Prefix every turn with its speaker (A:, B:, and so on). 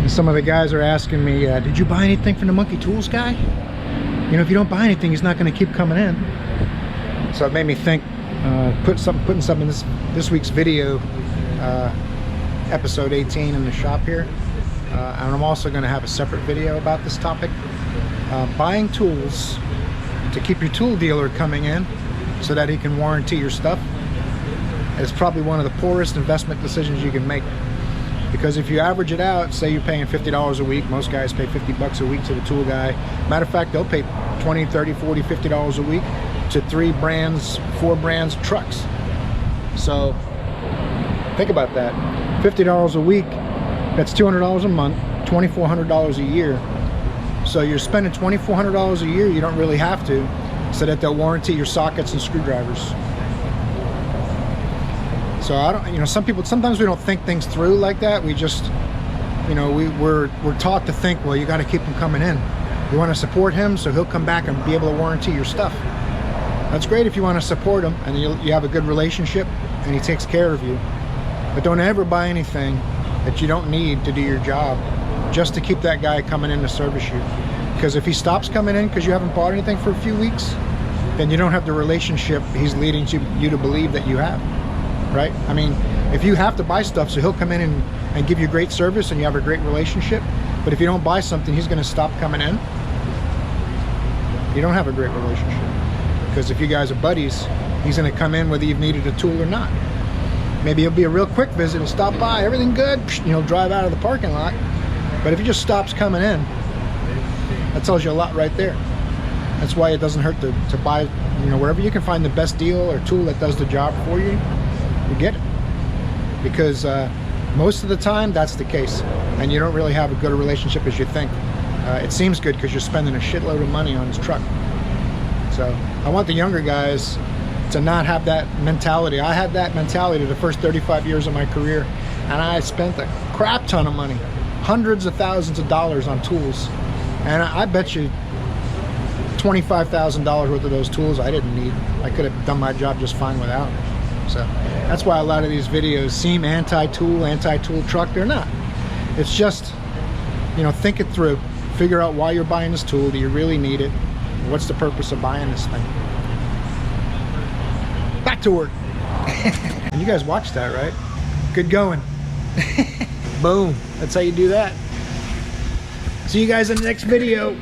A: Some of the guys are asking me, did you buy anything from the Monkey Tools guy? You know, if you don't buy anything, he's not going to keep coming in. So it made me think, putting something in this week's video, episode 18 in the shop here. And I'm also going to have a separate video about this topic. Buying tools to keep your tool dealer coming in so that he can warranty your stuff is probably one of the poorest investment decisions you can make. Because if you average it out, say you're paying $50 a week, most guys pay $50 a week to the tool guy. Matter of fact, they'll pay $20, $30, $40, $50 a week to 3 brands, 4 brands of trucks. So think about that. $50 a week, that's $200 a month, $2,400 a year. So you're spending $2,400 a year, you don't really have to, so that they'll warranty your sockets and screwdrivers. So I don't, you know, sometimes we don't think things through like that. We just, you know, we're taught to think, well, you got to keep him coming in. You want to support him so he'll come back and be able to warranty your stuff. That's great if you want to support him and you have a good relationship and he takes care of you. But don't ever buy anything that you don't need to do your job just to keep that guy coming in to service you. Because if he stops coming in because you haven't bought anything for a few weeks, then you don't have the relationship he's leading you to believe that you have. Right? I mean, if you have to buy stuff so he'll come in and give you great service and you have a great relationship, but if you don't buy something, he's going to stop coming in, you don't have a great relationship. Because if you guys are buddies, he's going to come in whether you've needed a tool or not. Maybe it'll be a real quick visit and stop by, everything good, you know, drive out of the parking lot. But if he just stops coming in, that tells you a lot right there. That's why it doesn't hurt to buy, you know, wherever you can find the best deal or tool that does the job for you, you get it. Because most of the time that's the case, and you don't really have a good relationship as you think. It seems good because you're spending a shitload of money on his truck. So I want the younger guys to not have that mentality. I had that mentality the first 35 years of my career, and I spent a crap ton of money, hundreds of thousands of dollars on tools, and I bet you $25,000 worth of those tools I didn't need. I could have done my job just fine without. So that's why a lot of these videos seem anti-tool truck. They're not. It's just, you know, think it through. Figure out why you're buying this tool. Do you really need it? What's the purpose of buying this thing? Back to work. And you guys watched that, right? Good going. Boom. That's how you do that. See you guys in the next video.